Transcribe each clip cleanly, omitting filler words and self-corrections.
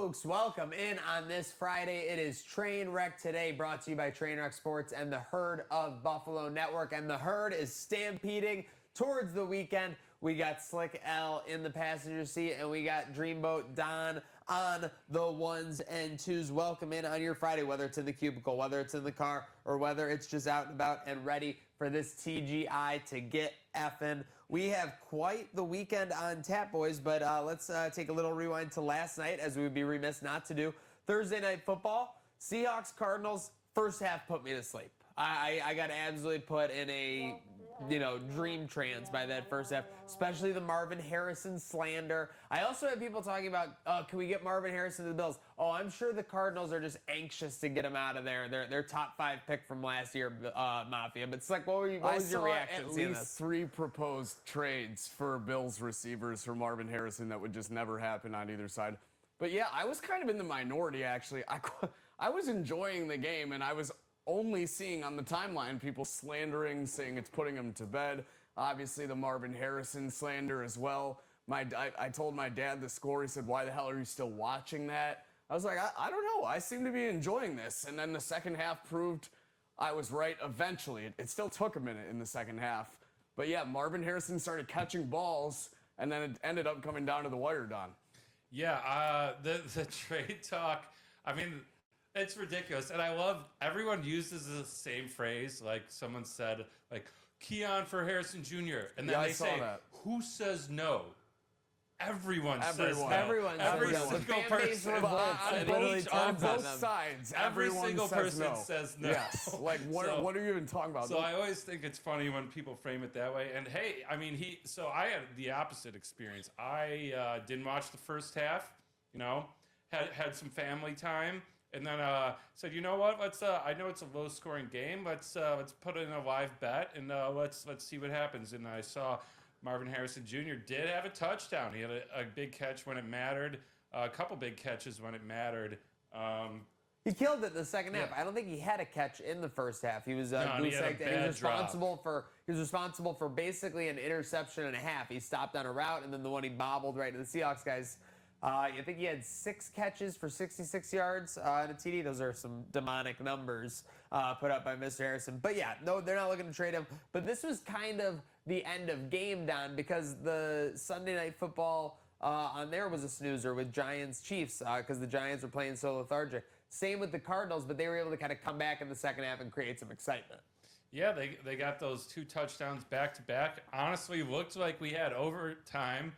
folks, welcome in on this Friday. It is Trainwreck today, brought to you by Trainwreck Sports and the Herd of Buffalo Network. And the Herd is stampeding towards the weekend. We got Slick L in the passenger seat, and we got Dreamboat Don on the ones and twos. Welcome in on your Friday, whether it's in the cubicle, whether it's in the car, or whether it's just out and about and ready for this TGI to get effing. We have quite the weekend on tap, boys, but let's take a little rewind to last night, as we would be remiss not to do. Thursday night football, Seahawks, Cardinals, first half put me to sleep. I got absolutely put in a, dream trance by that first half, especially the Marvin Harrison slander. I also have people talking about, can we get Marvin Harrison to the Bills? Oh, I'm sure the Cardinals are just anxious to get him out of there. Their top 5 pick from last year, Mafia. But it's like, what was your reaction? At least 3 proposed trades for Bills receivers for Marvin Harrison that would just never happen on either side. But yeah, I was kind of in the minority, actually. I was enjoying the game, and I was only seeing on the timeline people slandering, saying it's putting him to bed. Obviously, the Marvin Harrison slander as well. I told my dad the score. He said, "Why the hell are you still watching that?" I was like, I don't know. I seem to be enjoying this. And then the second half proved I was right eventually. It still took a minute in the second half. But yeah, Marvin Harrison started catching balls, and then it ended up coming down to the wire, Don. Yeah, the trade talk, I mean, it's ridiculous. And I love, everyone uses the same phrase. Like someone said, like, Keon for Harrison Jr. And then they say, who says no? Everyone says no. Every single person on both sides. Every single person says no. Yes. Like, what are you even talking about? So I always think it's funny when people frame it that way. And hey, I mean, so I had the opposite experience. I didn't watch the first half, had some family time. And then said, you know what? Let's. I know it's a low-scoring game. Let's put in a live bet and let's see what happens. And I saw Marvin Harrison Jr. did have a touchdown. He had a big catch when it mattered. A couple big catches when it mattered. He killed it in the second half. I don't think he had a catch in the first half. He was responsible for basically an interception and a half. He stopped on a route, and then the one he bobbled right to the Seahawks guys. I think he had 6 catches for 66 yards in a TD. Those are some demonic numbers put up by Mr. Harrison. But yeah, no, they're not looking to trade him. But this was kind of the end of game, Don, because the Sunday night football on there was a snoozer with Giants-Chiefs because the Giants were playing so lethargic. Same with the Cardinals, but they were able to kind of come back in the second half and create some excitement. Yeah, they got those 2 touchdowns back-to-back. Honestly, looked like we had overtime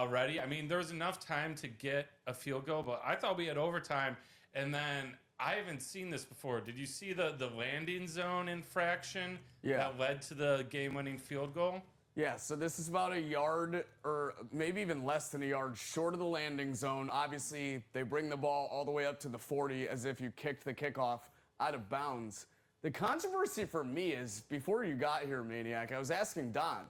ready. I mean, there was enough time to get a field goal, but I thought we had overtime. And then I haven't seen this before. Did you see the landing zone infraction that led to the game-winning field goal? Yeah, so this is about a yard or maybe even less than a yard short of the landing zone. Obviously, they bring the ball all the way up to the 40 as if you kicked the kickoff out of bounds. The controversy for me is, before you got here, Maniac, I was asking Don,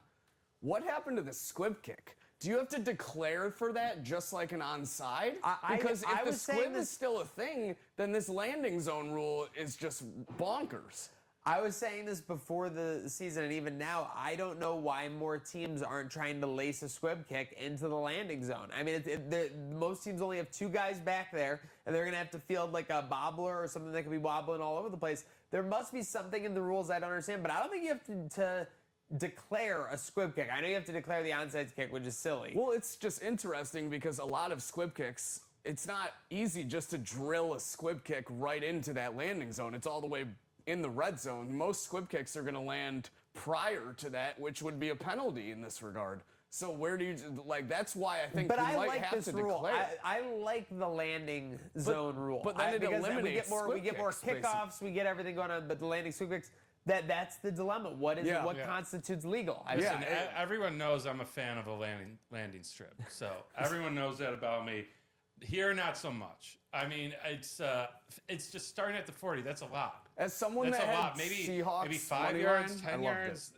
what happened to the squib kick? Do you have to declare for that just like an onside? Because if the squib is still a thing, then this landing zone rule is just bonkers. I was saying this before the season, and even now, I don't know why more teams aren't trying to lace a squib kick into the landing zone. I mean, most teams only have 2 guys back there, and they're going to have to field like a bobbler or something that could be wobbling all over the place. There must be something in the rules I don't understand, but I don't think you have to declare a squib kick. I know you have to declare the onside kick, which is silly. Well, it's just interesting because a lot of squib kicks, it's not easy just to drill a squib kick right into that landing zone. It's all the way in the red zone. Most squib kicks are going to land prior to that, which would be a penalty in this regard. So where do you, that's why I think you might have to declare. I like the landing zone rule. But then it eliminates we get more kickoffs, we get everything going on, but the landing squib kicks, that's the dilemma. What constitutes legal? Listen, everyone knows I'm a fan of a landing strip. So everyone knows that about me. Here, not so much. I mean, it's just starting at the 40. That's a lot. As someone that's that a had lot. Maybe 5 yards, 10 yards.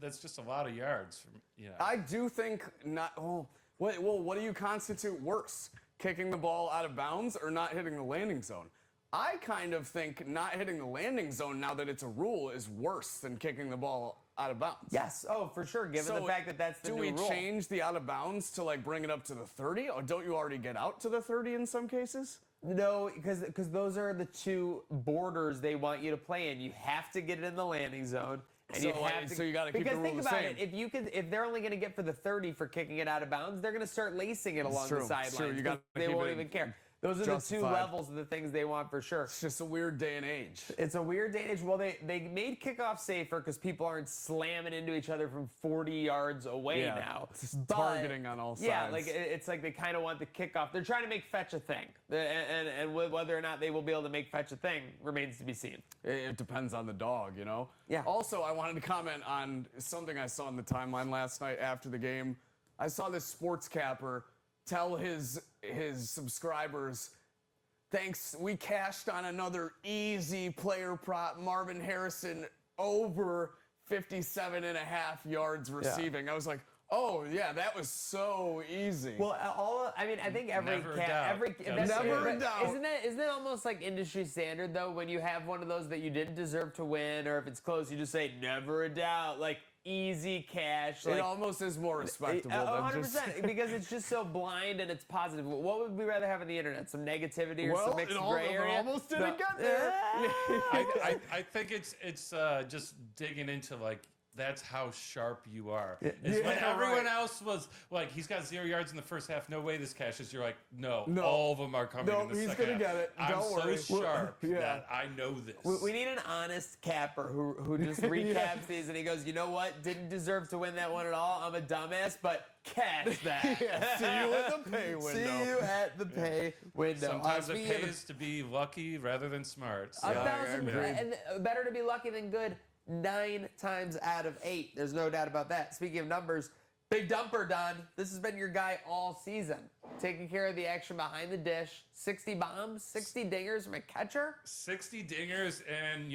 That's just a lot of yards. I do think not. Oh, what do you constitute worse? Kicking the ball out of bounds or not hitting the landing zone? I kind of think not hitting the landing zone now that it's a rule is worse than kicking the ball out of bounds. Yes. Oh, for sure. Given the fact that that's the new rule. Do we change the out of bounds to like bring it up to the 30? Or don't you already get out to the 30 in some cases? No, because those are the two borders they want you to play in. You have to get it in the landing zone. And So, you have to, so you got to keep the because rule think the about same. it. If they're only going to get for the 30 for kicking it out of bounds, they're going to start lacing it along the true. sidelines. True. You gotta They keep won't it even care. Those are the two justified. levels of the things they want for sure. It's just a weird day and age. It's a weird day and age. Well, they made kickoff safer because people aren't slamming into each other from 40 yards away now. It's just targeting on all sides. Yeah, like it's like they kind of want the kickoff. They're trying to make fetch a thing, and whether or not they will be able to make fetch a thing remains to be seen. It depends on the dog, you know? Yeah. Also, I wanted to comment on something I saw on the timeline last night after the game. I saw this sports capper tell his subscribers, thanks, we cashed on another easy player prop, Marvin Harrison over 57 and a half yards receiving. I was like, oh yeah, that was so easy. Well, I think every Never a doubt. Never a doubt. Isn't that almost like industry standard though? When you have one of those that you didn't deserve to win, or if it's close, you just say never a doubt, like easy cash. Like, it almost is more respectable than 100%, because it's just so blind and it's positive. What would we rather have on the internet? Some negativity or Well, some mixed it gray area? almost didn't get there. I think it's just digging into like that's how sharp you are. It's when everyone else was like, he's got 0 yards in the first half. No way this cashes. You're like, no, all of them are coming in the he's second gonna half. get it. I'm Don't worry. so sharp that I know this. We need an honest capper who just recaps these and he goes, you know what? Didn't deserve to win that one at all. I'm a dumbass, but cash that. See you at the pay window. See you at the pay window. Sometimes it pays to be lucky rather than smart. So. And better to be lucky than good 9 times out of 8. There's no doubt about that. Speaking of numbers, Big Dumper, Don. This has been your guy all season. Taking care of the action behind the dish. 60 bombs, 60 dingers from a catcher. 60 dingers, and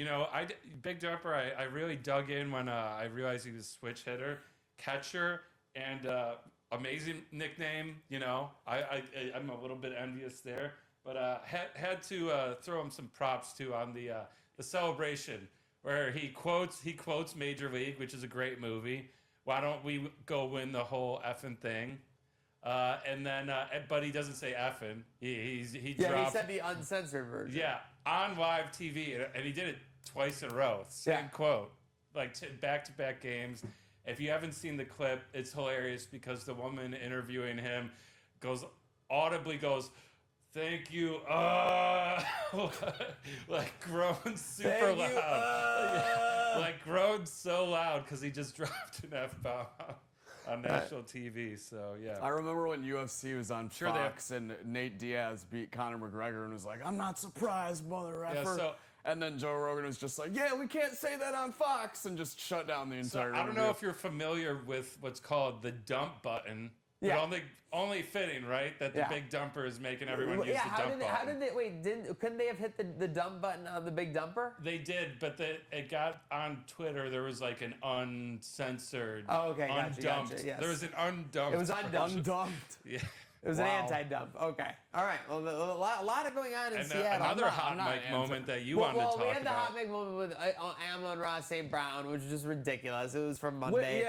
Big Dumper, I really dug in when I realized he was a switch hitter, catcher, and amazing nickname. I'm a little bit envious there, but had to throw him some props too on the celebration where he quotes Major League, which is a great movie. Why don't we go win the whole effing thing? And then, but he doesn't say effing. He dropped. He said the uncensored version. Yeah, on live TV, and he did it twice in a row. Same quote, like back-to-back games. If you haven't seen the clip, it's hilarious because the woman interviewing him audibly goes, "Thank you," like groaned super loud, like groaned so loud because he just dropped an F-bomb on national TV. So yeah, I remember when UFC was on Fox and Nate Diaz beat Conor McGregor and was like, "I'm not surprised, mother effer." And then Joe Rogan was just like, "Yeah, we can't say that on Fox," and just shut down the entire. I don't know if you're familiar with what's called the dump button. Yeah. But only fitting, right? That the Big Dumper is making everyone use the dump button. How did they couldn't they have hit the dump button on the Big Dumper? They did, but it got on Twitter. There was like an uncensored. Oh, okay, undumped. gotcha, yes. There was an undumped. It was undumped. Yeah. It was an anti-dump. Okay. All right. Well, a lot of going on in And Seattle. another hot mic moment that you wanted to talk about. We had the hot mic moment with Amon Ross St. Brown, which was just ridiculous. It was from Monday.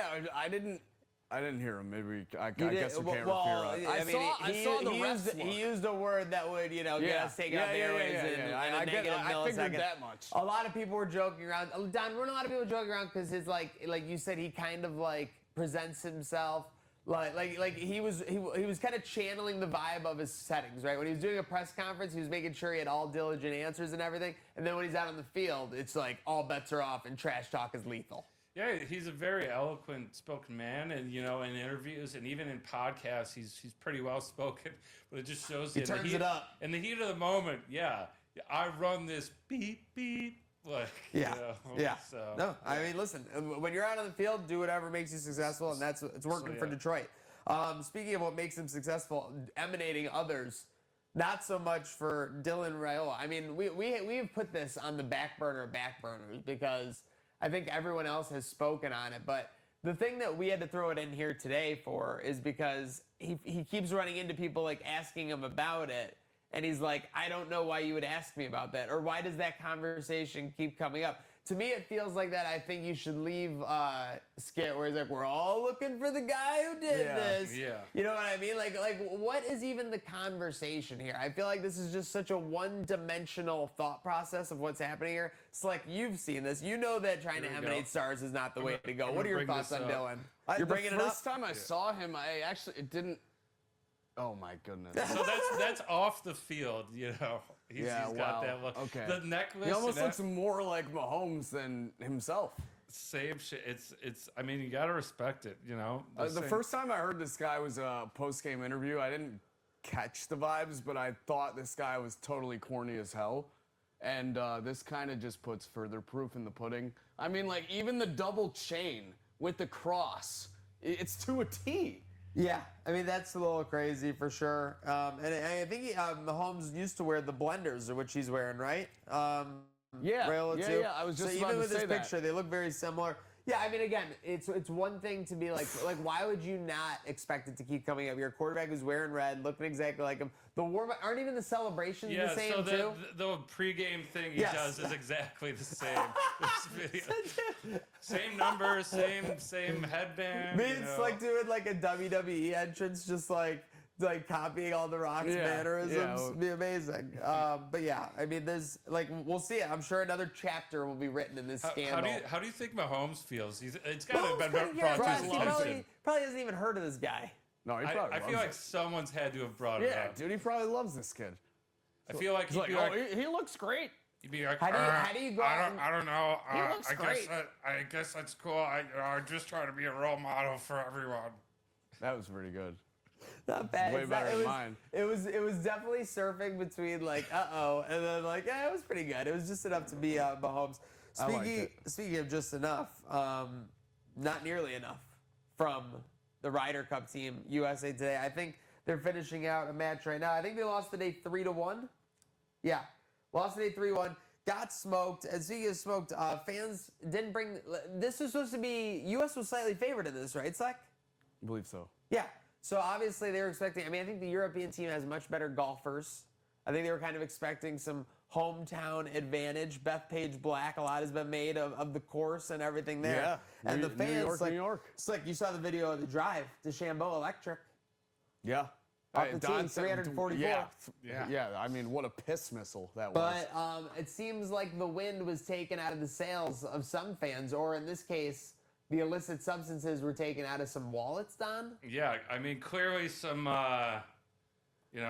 I didn't hear him. Maybe I guess we can't repeat it. I saw the refs. He used a word that would, get us taken off the airways in a negative millisecond. I figured that much. A lot of people were joking around. Don, weren't a lot of people joking around because his like you said, he kind of like presents himself like he was kind of channeling the vibe of his settings, right? When he was doing a press conference, he was making sure he had all diligent answers and everything. And then when he's out on the field, it's like all bets are off and trash talk is lethal. Yeah, he's a very eloquent spoken man, and in interviews and even in podcasts, he's pretty well spoken. But it just shows he turns it up in the heat of the moment. Yeah, I run this beep beep. So. No, I mean, listen, when you're out on the field, do whatever makes you successful, and it's working for Detroit. Speaking of what makes him successful, emanating others. Not so much for Dylan Raiola. I mean, we've put this on the back burners because I think everyone else has spoken on it. But the thing that we had to throw it in here today for is because he keeps running into people like asking him about it. And he's like, I don't know why you would ask me about that, or why does that conversation keep coming up? To me, it feels like that. I think you should leave Skit where he's like, we're all looking for the guy who did this. Yeah. You know what I mean? Like, what is even the conversation here? I feel like this is just such a one-dimensional thought process of what's happening here. It's like, you've seen this. You know that trying to emanate stars is not the way to go. What are your thoughts on Dylan? You're bringing it up? The first time I saw him, it didn't. Oh my goodness. So that's off the field, you know. He's got that look. Okay. The necklace. He almost looks more like Mahomes than himself. Same shit. It's. I mean, you gotta respect it, you know. The first time I heard this guy was a post-game interview, I didn't catch the vibes, but I thought this guy was totally corny as hell. And this kind of just puts further proof in the pudding. I mean, like, even the double chain with the cross, it's to a T. Yeah, I mean, that's a little crazy for sure. And I think Mahomes used to wear the blenders, which he's wearing, right? Yeah, yeah. I was just so about even to with say this that. picture, they look very similar. Yeah, I mean, again, it's one thing to be like why would you not expect it to keep coming up? Your quarterback who's wearing red, looking exactly like him. The warm aren't even the celebrations the same so too? the pregame thing he does is exactly the same. This video. Same number, same headband. I mean, it's like doing like a WWE entrance, just like copying all the Rock's mannerisms. It'd be amazing. But yeah, I mean, there's we'll see it. I'm sure another chapter will be written in this scandal. How do you think Mahomes feels? It's got to have been Yeah, brought to his attention. probably hasn't even heard of this guy. No, he probably I feel loves like it. someone's had to have brought it Yeah, up. dude, he probably loves this kid. I feel like He's like, he looks great. You'd be like, How do you go out and- I don't know. looks great. I guess that's cool. I'm just trying to be a role model for everyone. That was pretty good. Not bad. Way better than mine. It was definitely surfing between and then it was pretty good. It was just enough to be Mahomes. Speaking of just enough, not nearly enough from the Ryder Cup team, USA Today. I think they're finishing out a match right now. I think they lost today 3-1. Yeah, lost today 3-1. Got smoked. And speaking of smoked, fans didn't bring. This was supposed to be. U.S. was slightly favored in this, right, Slack? I believe so. Yeah. So obviously they were expecting. I mean, I think the European team has much better golfers. I think they were kind of expecting some hometown advantage. Bethpage Black, a lot has been made of the course and everything there. Yeah. And the fans, New York. It's like you saw the video of the drive to Shambo Electric. Yeah. Off the tee, 344. Yeah. I mean, what a piss missile that was. But it seems like the wind was taken out of the sails of some fans, or in this case, the illicit substances were taken out of some wallets, Don? Yeah, I mean, clearly some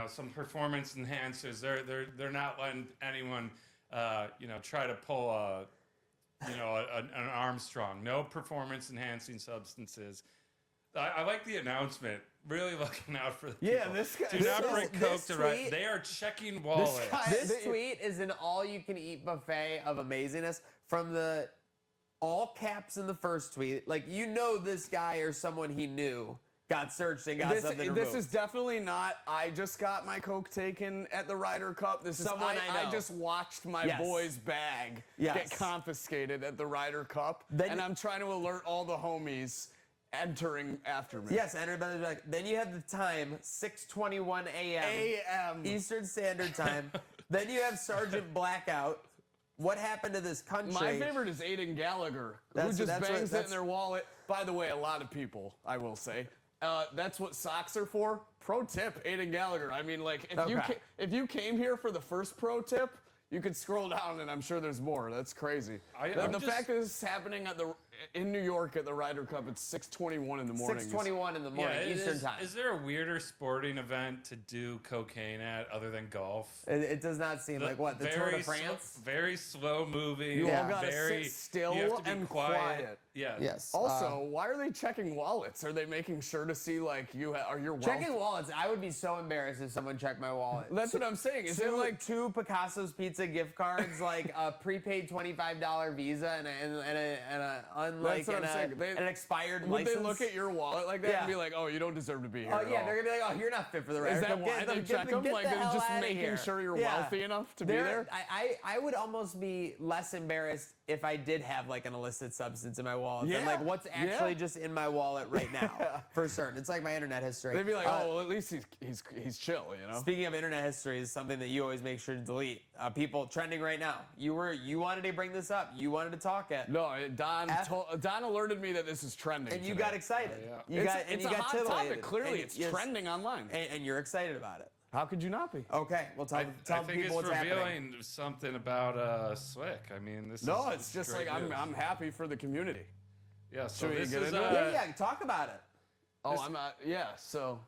some performance enhancers. They're not letting anyone try to pull an Armstrong. No performance enhancing substances. I like the announcement. Really looking out for the people. Yeah, this guy. Do not bring coke to right. They are checking wallets. This tweet is an all-you-can-eat buffet of amazingness from the all caps in the first tweet. Like, you know this guy or someone he knew got searched and got something removed. This is definitely not, I just got my coke taken at the Ryder Cup. This Someone is, I know. I just watched my Yes. boy's bag Yes. get confiscated at the Ryder Cup, Then- and I'm trying to alert all the homies entering after me. Yes, enter by the back. Then you have the time, 6:21 a.m. A.M. Eastern Standard Time. Then you have Sergeant Blackout. What happened to this country? My favorite is Aiden Gallagher, That's- who just that's what- bangs it that's- in their wallet. By the way, a lot of people, I will say, that's what socks are for. Pro tip, Aiden Gallagher. I mean, like, if you came here for the first pro tip, you could scroll down, and I'm sure there's more. That's crazy. The fact that this is happening in New York at the Ryder Cup, it's 6:21 in the morning. 6:21 in the morning, Eastern Time. Is there a weirder sporting event to do cocaine at other than golf? It does not seem like what? The Tour de France? Very slow moving. You all gotta very, sit still you have to be and quiet. quiet. Yeah. Yes. Also, why are they checking wallets? Are they making sure to see, like, are your wealth? Checking wallets. I would be so embarrassed if someone checked my wallet. That's what I'm saying. Is it like two Picasso's Pizza gift cards, like a prepaid $25 Visa and an expired would license? they look at your wallet like that and be like, "Oh, you don't deserve to be here"? Oh yeah, they're gonna be like, "Oh, you're not fit for the Ryder Is that Cup. why they check them? Like they're just making sure you're wealthy enough to be there? I would almost be less embarrassed if I did have like an illicit substance in my wallet, then Yeah. like what's actually Yeah. just in my wallet right now for certain. It's like my internet history. They'd be like, oh, well, at least he's chill, you know. Speaking of internet history, is something that you always make sure to delete. People trending right now. You wanted to bring this up. You wanted to talk it. No, Don alerted me that this is trending. And you today. got excited. Yeah. It's you a got hot titillated. topic. Clearly, And it's yes, trending online. and you're excited about it. How could you not be? Okay, well tell I people think it's what's happening. revealing something about Slick. I mean, this No, is it's just great like news. I'm happy for the community. Yeah, so Should we this get is into it? Yeah, talk about it. Oh, I'm yeah. So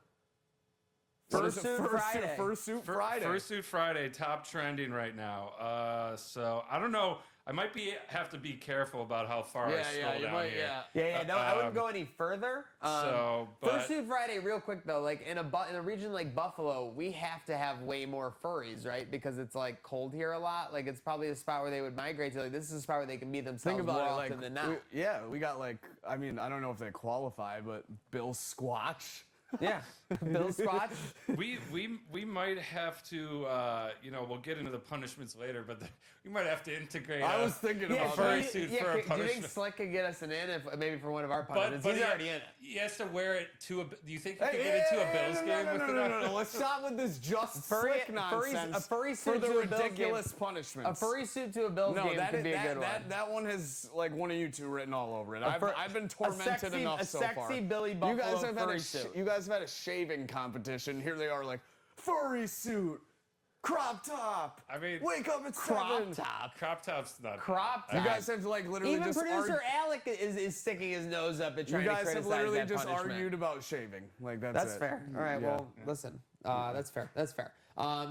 Fursuit Friday. Fursuit Friday. Fursuit Friday, top trending right now. So I don't know. I might have to be careful about how far I scroll you down might, here. yeah. No, I wouldn't go any further. But Fursuit Friday, real quick though, like in a region like Buffalo, we have to have way more furries, right? Because it's like cold here a lot. Like it's probably a spot where they would migrate to. Like this is a spot where they can be themselves Think more about it, often like than not. we got like I mean I don't know if they qualify, but Bill Squatch. Yeah, Bill Squatch. we might have to we'll get into the punishments later, but we might have to integrate. I was thinking Yeah, about furry that. suit for a do you think punishment. Slick could get us an in if maybe for one of our But punishments? He's he, already in it. he has to wear it to a. Do you think he could get it to a Bills game with it? No. Let's stop with this just Slick nonsense a furry for suit the to a Bills ridiculous game. punishments. A furry suit to a Bills game that could is- be a that, good one. that one has like one of you two written all over it. fur- I've been tormented enough a so far. sexy Billy You Buffalo guys have had furry a suit. you guys have had a shaving competition. Here they are like furry suit, crop top. I mean, wake up at Crop 7. top. Crop top's not. Crop You top. guys have like literally Even just producer argued. Alec is sticking his nose up at You trying to guys have criticize literally that just punishment. argued about shaving. Like That's it. fair. All right. Yeah. Well, listen. That's fair. That's fair.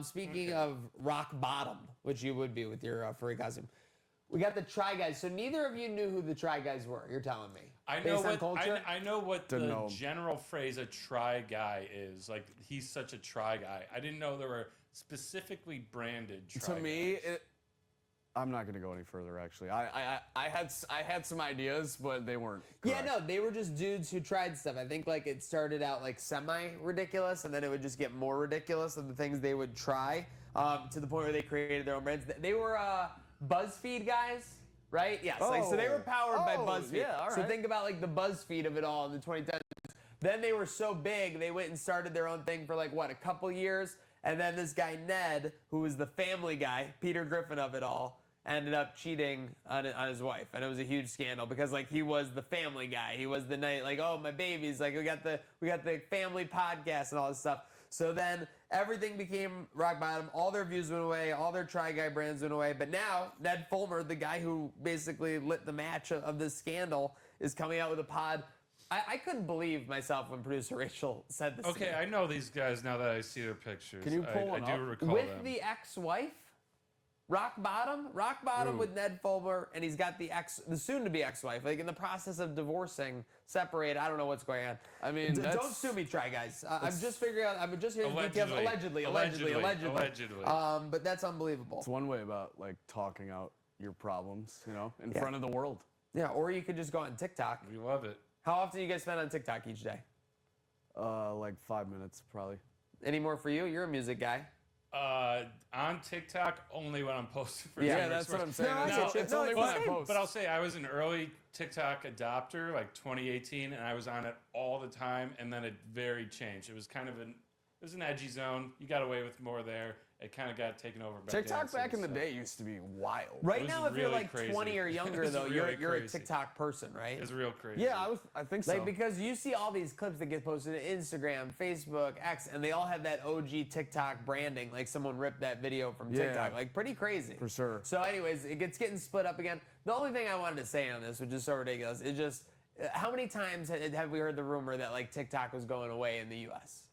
Speaking of rock bottom, which you would be with your furry costume, we got the Try Guys. So neither of you knew who the Try Guys were. You're telling me. I know Based on what culture? I know what Didn't the know. general phrase "a try guy" is. Like he's such a try guy. I didn't know there were specifically branded. Try To me, guys. I'm not going to go any further. Actually, I had some ideas, but they weren't. Yeah, correct. no, they were just dudes who tried stuff. I think like it started out like semi-ridiculous, and then it would just get more ridiculous of the things they would try, to the point where they created their own brands. They were BuzzFeed guys, right? Yes. Like so they were powered by Oh, BuzzFeed. yeah, all So right. think about like the BuzzFeed of it all in the 2010s. Then they were so big, they went and started their own thing for like what, a couple years, and then this guy Ned, who was the Family Guy, Peter Griffin of it all, ended up cheating on his wife, and it was a huge scandal because like he was the Family Guy, he was the night like, oh my babies, like we got the family podcast and all this stuff. So then everything became rock bottom. All their views went away. All their Try Guy brands went away. But now Ned Fulmer, the guy who basically lit the match of this scandal, is coming out with a pod. I couldn't believe myself when producer Rachel said this. to Okay, me. I know these guys now that I see their pictures. Can you pull I one do up? recall with them. the ex-wife. Rock bottom Ooh. with Ned Fulmer, and he's got the soon-to-be ex-wife, like in the process of divorcing, separated. I don't know what's going on. I mean, don't that's- sue me, Try Guys. I'm just figuring out. I'm just hearing the details. Allegedly. Allegedly. Allegedly. But that's unbelievable. It's one way about like talking out your problems, you know, in Yeah. front of the world. Yeah, or you could just go on TikTok. We love it. How often do you guys spend on TikTok each day? Like 5 minutes probably. Any more for you? You're a music guy. On TikTok, only when I'm posting for Yeah, Yeah, Trainwreck that's what I'm Sports. saying. No, I It's- get you. it's No, only it's when the I same. post. But I'll say I was an early TikTok adopter, like 2018, and I was on it all the time, and then it very changed. It was kind of it was an edgy zone. You got away with more there. It kind of got taken over by TikTok dancing, back in the so day used to be wild. Right was now, if you're really like crazy. 20 or younger, It was though, really you're a crazy. TikTok person, right? It's real crazy. Yeah, I think so. Like because you see all these clips that get posted to Instagram, Facebook, X, and they all have that OG TikTok branding. Like someone ripped that video from Yeah. TikTok. Like pretty crazy. For sure. So, anyways, it gets getting split up again. The only thing I wanted to say on this, which is so ridiculous, is just how many times have we heard the rumor that like TikTok was going away in the U.S.?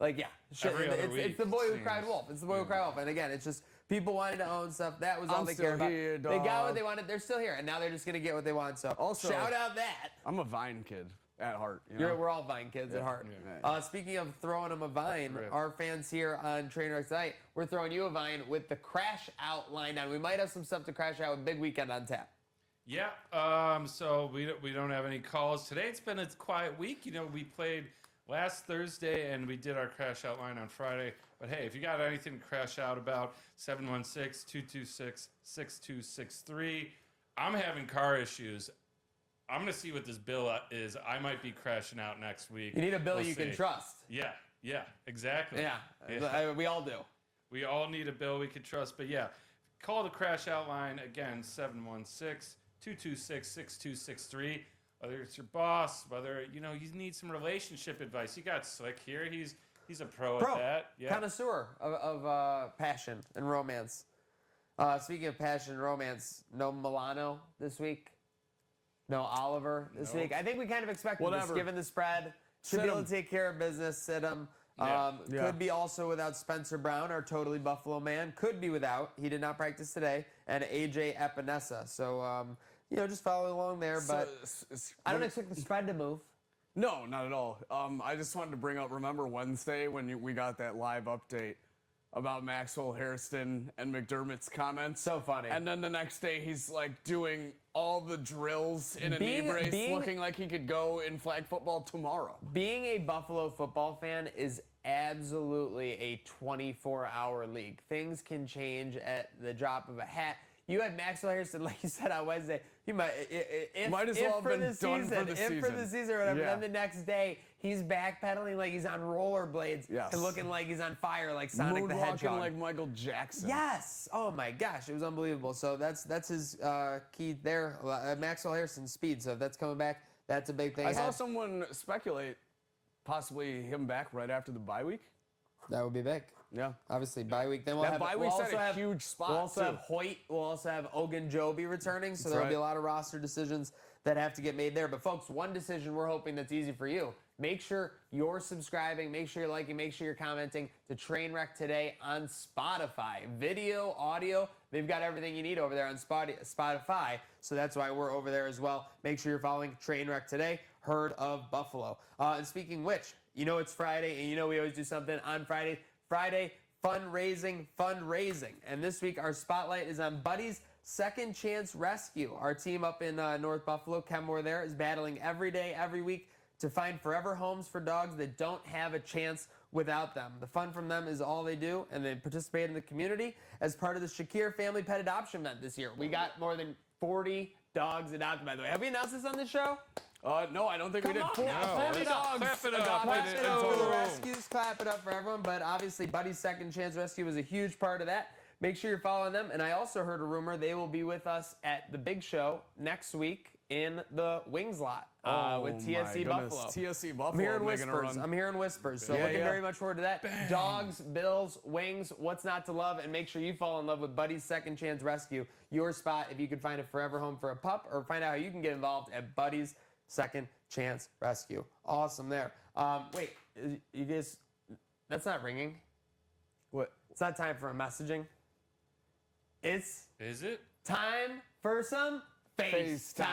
Like yeah, shit, Every other it's week, the boy who seems. cried wolf. It's the boy who cried wolf. And again, it's just people wanted to own stuff. That was all I'm they still cared about. here, They got dog. what they wanted. They're still here, and now they're just gonna get what they want. So Also- shout out that. I'm a Vine kid at heart. You know? We're all Vine kids at heart. Yeah. Speaking of throwing them a Vine, Rip. our fans here on Trainwreck tonight, we're throwing you a Vine with the Crash Out line down. We might have some stuff to crash out with Big Weekend on tap. Yeah. So we don't have any calls today. It's been a quiet week. You know, we played last Thursday, and we did our crash out line on Friday. But hey, if you got anything to crash out about, 716-226-6263. I'm having car issues. I'm going to see what this bill is. I might be crashing out next week. You need a bill We'll you can see. trust. Yeah, exactly. Yeah, Yeah. we all do. We all need a bill we can trust. But yeah, call the crash out line again, 716-226-6263. Whether it's your boss, whether you need some relationship advice. You got Slick here. He's a pro at that. Yeah. Connoisseur of passion and romance. Speaking of passion and romance, no Milano this week. No Oliver this week. I think we kind of expected this, given the spread. Should be able to take care of business. Sit him. Could be also without Spencer Brown, our totally Buffalo man. Could be without. He did not practice today. And AJ Epinesa. So, just following along there. But I don't expect the spread to move. No, not at all. I just wanted to bring up, remember Wednesday when we got that live update about Maxwell Hairston and McDermott's comments? So funny. And then the next day he's like doing all the drills in a knee brace, looking like he could go in flag football tomorrow. Being a Buffalo football fan is absolutely a 24-hour league. Things can change at the drop of a hat. You had Maxwell Hairston, like you said on Wednesday. He might as well have been done for the season. For the season or whatever. Yeah. Then the next day, he's backpedaling like he's on rollerblades and looking like he's on fire like Sonic the Hedgehog. Moonwalking like Michael Jackson. Yes. Oh my gosh, it was unbelievable. So that's his key there. Maxwell Hairston's speed. So if that's coming back, that's a big thing. I saw someone speculate possibly him back right after the bye week. That would be big. Yeah. Obviously, bye week. Then That bye week's at a huge spot, We'll also too. have Hoyt. We'll also have Ogunjobi returning. So That's there'll be a right. lot of roster decisions that have to get made there. But, folks, one decision we're hoping that's easy for you. Make sure you're subscribing. Make sure you're liking. Make sure you're commenting to Trainwreck today on Spotify. Video, audio, they've got everything you need over there on Spotify. So that's why we're over there as well. Make sure you're following Trainwreck today, Herd of Buffalo. And speaking of which, it's Friday, and we always do something on Friday. Friday, fundraising. And this week, our spotlight is on Buddy's Second Chance Rescue. Our team up in North Buffalo, Kenmore there, is battling every day, every week to find forever homes for dogs that don't have a chance without them. The fun from them is all they do, and they participate in the community as part of the Shakir Family Pet Adoption event this year. We got more than 40 dogs adopted, by the way. Have we announced this on this show? No, I don't think we did. 40 Clap dogs it up. Clap it up for the rescues. Clap it up for everyone. But obviously, Buddy's Second Chance Rescue was a huge part of that. Make sure you're following them. And I also heard a rumor they will be with us at the big show next week in the Wings lot with TSC Buffalo. TSC Buffalo. I'm hearing whispers. So looking very much forward to that. Bang. Dogs, Bills, Wings, what's not to love? And make sure you fall in love with Buddy's Second Chance Rescue. Your spot if you could find a forever home for a pup, or find out how you can get involved at Buddy's Second Chance Rescue. Awesome there. Wait, you guys, that's not ringing. What? It's not time for a messaging. It's Is it? time for some FaceTime.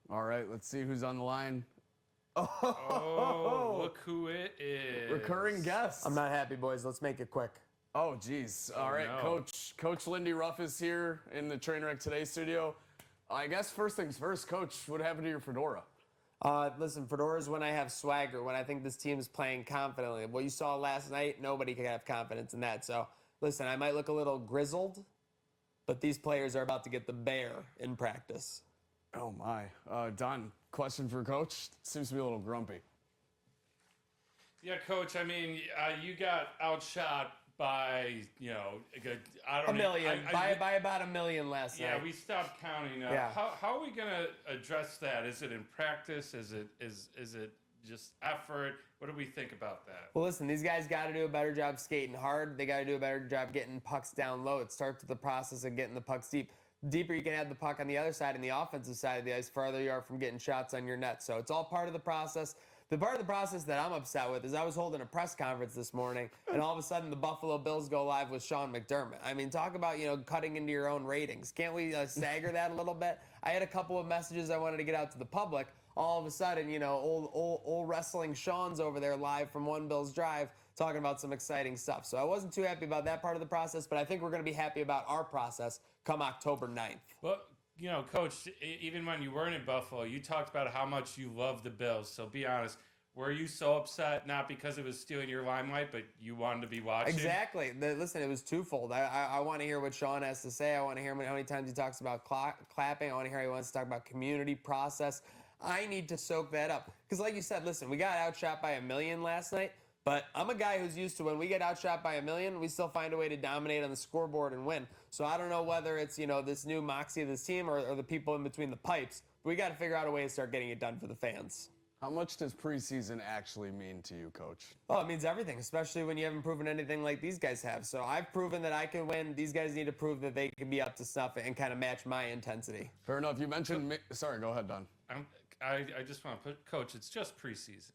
All right, let's see who's on the line. Oh, look who it is. Recurring guest. I'm not happy, boys. Let's make it quick. Oh, geez. All right, no. Coach Lindy Ruff is here in the Trainwreck Today studio. I guess first things first, Coach, what happened to your fedora? Listen, fedoras when I have swagger, when I think this team is playing confidently. What you saw last night, nobody can have confidence in that. So, listen, I might look a little grizzled, but these players are about to get the bear in practice. Oh, my. Don, question for Coach. Seems to be a little grumpy. Yeah, Coach. I mean, you got outshot by, I don't A million. By about a million last night. Yeah, we stopped counting. Yeah. How are we gonna address that? Is it in practice? Is it just effort? What do we think about that? Well, listen, these guys got to do a better job skating hard. They got to do a better job getting pucks down low. It starts with the process of getting the pucks deep. The deeper you can have the puck on the other side, and the offensive side of the ice, farther you are from getting shots on your net. So it's all part of the process. The part of the process that I'm upset with is I was holding a press conference this morning, and all of a sudden the Buffalo Bills go live with Sean McDermott. I mean, talk about, cutting into your own ratings. Can't we stagger that a little bit? I had a couple of messages I wanted to get out to the public. All of a sudden, old wrestling Sean's over there live from One Bills Drive talking about some exciting stuff. So I wasn't too happy about that part of the process, but I think we're going to be happy about our process come October 9th. Well, Coach, even when you weren't in Buffalo, you talked about how much you love the Bills. So be honest, were you so upset, not because it was stealing your limelight, but you wanted to be watching? Exactly. Listen, it was twofold. I want to hear what Sean has to say. I want to hear how many times he talks about clapping. I want to hear how he wants to talk about community process. I need to soak that up. Because like you said, listen, we got outshot by 1 million last night, but I'm a guy who's used to when we get outshot by 1 million, we still find a way to dominate on the scoreboard and win. So I don't know whether it's, this new moxie of this team or the people in between the pipes, but we got to figure out a way to start getting it done for the fans. How much does preseason actually mean to you, Coach? Oh, it means everything, especially when you haven't proven anything like these guys have. So I've proven that I can win. These guys need to prove that they can be up to snuff and kind of match my intensity. Fair enough. You mentioned... Sorry, go ahead, Don. I just want to put, Coach, it's just preseason.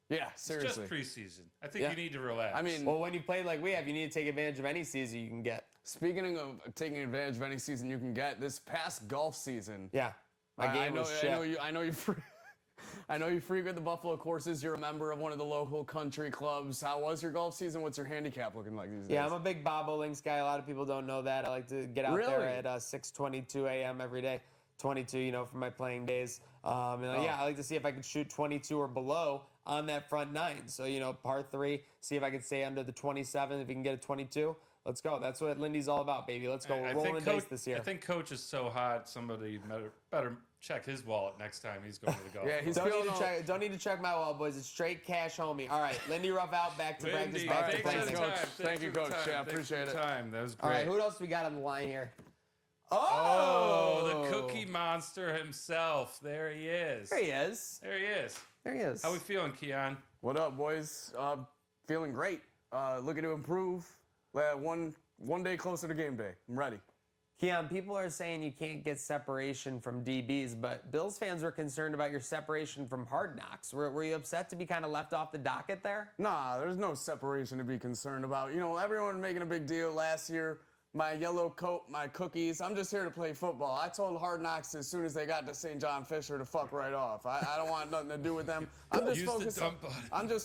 Yeah, seriously. It's just preseason. I think you need to relax. I mean... Well, when you play like we have, you need to take advantage of any season you can get. Speaking of taking advantage of any season you can get, this past golf season... Yeah, my game was shit. I know you frequent the Buffalo courses. You're a member of one of the local country clubs. How was your golf season? What's your handicap looking like these days? Yeah, I'm a big Bob O'Links guy. A lot of people don't know that. I like to get out there at 6:22 a.m. every day. 22, for my playing days. Yeah, I like to see if I can shoot 22 or below on that front nine. So, par 3, see if I can stay under the 27. If we can get a 22, let's go. That's what Lindy's all about, baby. Let's go. We're rolling the dice this year. I think Coach is so hot, somebody better check his wallet next time he's going to the golf. Yeah, he's don't need to check my wallet, boys. It's straight cash, homie. All right, Lindy Ruff out, back to practice, back to playing. Thank you, Coach. Yeah, I appreciate it. That was great. All right, who else we got on the line here? Oh, the Cookie Monster himself. There he is. There he is. There he is. There he is. How we feeling, Keon? What up, boys? Feeling great. Looking to improve. One day closer to game day. I'm ready. Keon, people are saying you can't get separation from DBs, but Bills fans were concerned about your separation from Hard Knocks. Were you upset to be kind of left off the docket there? Nah, there's no separation to be concerned about. Everyone making a big deal last year. My yellow coat, my cookies. I'm just here to play football. I told Hard Knocks as soon as they got to St. John Fisher to fuck right off. I don't want nothing to do with them. I'm just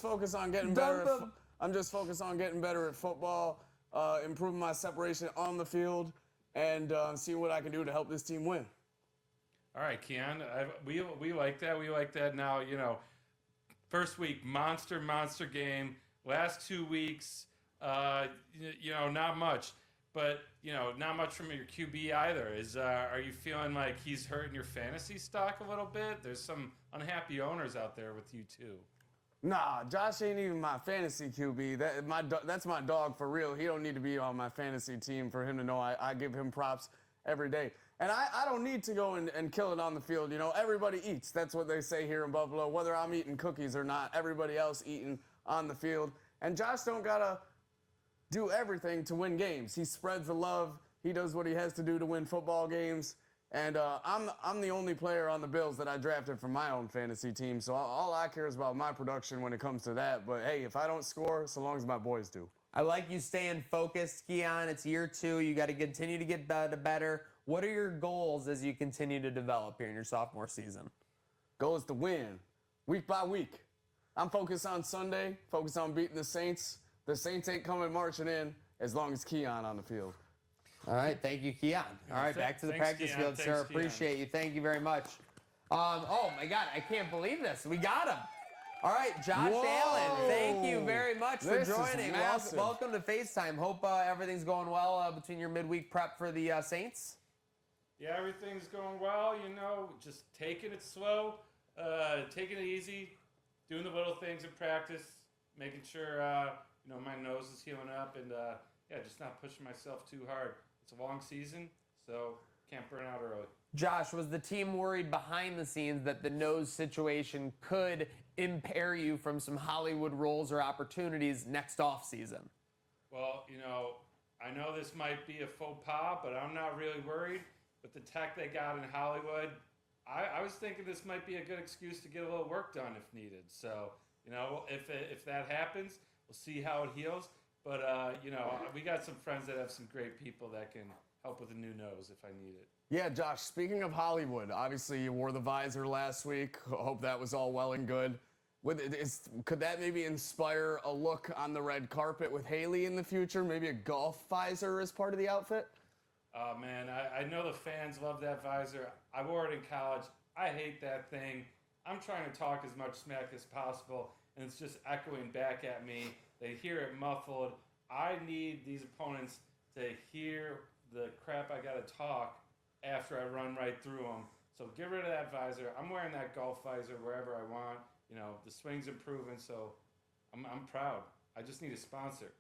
focused on getting better. I'm just focused on getting better at football, improving my separation on the field, and seeing what I can do to help this team win. All right, Keon. We like that. We like that. Now, first week, monster game. Last 2 weeks, not much. But, not much from your QB either. Are you feeling like he's hurting your fantasy stock a little bit? There's some unhappy owners out there with you, too. Nah, Josh ain't even my fantasy QB. That's my dog for real. He don't need to be on my fantasy team for him to know I give him props every day. And I don't need to go and kill it on the field. Everybody eats. That's what they say here in Buffalo. Whether I'm eating cookies or not, everybody else eating on the field. And Josh don't got to do everything to win games. He spreads the love. He does what he has to do to win football games. And I'm the only player on the Bills that I drafted from my own fantasy team. So all I care is about my production when it comes to that. But hey, if I don't score, so long as my boys do. I like you staying focused, Keon. It's year 2. You got to continue to get better. What are your goals as you continue to develop here in your sophomore season? Goal is to win, week by week. I'm focused on Sunday, focused on beating the Saints. The Saints ain't coming marching in as long as Keon on the field. All right, thank you, Keon. All right, back to the practice field, sir. Appreciate you. Thank you very much. Oh, my God, I can't believe this. We got him. All right, Josh Allen, thank you very much for joining. Welcome to FaceTime. Hope everything's going well between your midweek prep for the Saints. Yeah, everything's going well. Just taking it slow, taking it easy, doing the little things in practice, making sure my nose is healing up, and just not pushing myself too hard. It's a long season, so can't burn out early. Josh, was the team worried behind the scenes that the nose situation could impair you from some Hollywood roles or opportunities next offseason? Well, I know this might be a faux pas, but I'm not really worried. With the tech they got in Hollywood, I was thinking this might be a good excuse to get a little work done if needed. So, if that happens, we'll see how it heals. But, we got some friends that have some great people that can help with a new nose if I need it. Yeah, Josh, speaking of Hollywood, obviously you wore the visor last week. Hope that was all well and good. Could that maybe inspire a look on the red carpet with Haley in the future? Maybe a golf visor as part of the outfit? Oh, man, I know the fans love that visor. I wore it in college. I hate that thing. I'm trying to talk as much smack as possible, and it's just echoing back at me. They hear it muffled. I need these opponents to hear the crap I got to talk after I run right through them. So get rid of that visor. I'm wearing that golf visor wherever I want. You know, the swing's improving, so I'm proud. I just need a sponsor.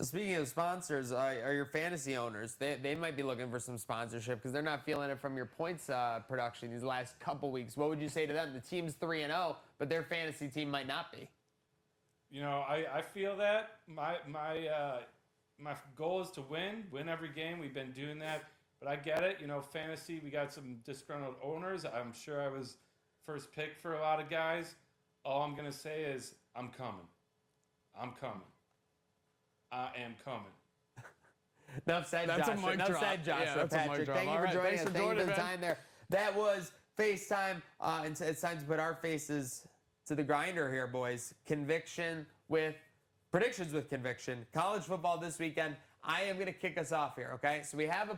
Speaking of sponsors, are your fantasy owners, they might be looking for some sponsorship because they're not feeling it from your points production these last couple weeks. What would you say to them? The team's 3-0, but their fantasy team might not be. You know, I feel that. My goal is to win every game. We've been doing that. But I get it. You know, fantasy, we got some disgruntled owners. I'm sure I was first pick for a lot of guys. All I'm going to say is I'm coming. I'm coming. I am coming. Enough said, That's Joshua. a mic Enough drop. said, Joshua. Yeah, that's a mic Patrick, drop. thank you All for right, joining thanks us. for Thank you joining, for the man. time there. That was FaceTime. And it's time to put our faces to the grinder here, boys. Predictions with conviction. College football this weekend. I am going to kick us off here, okay? So we have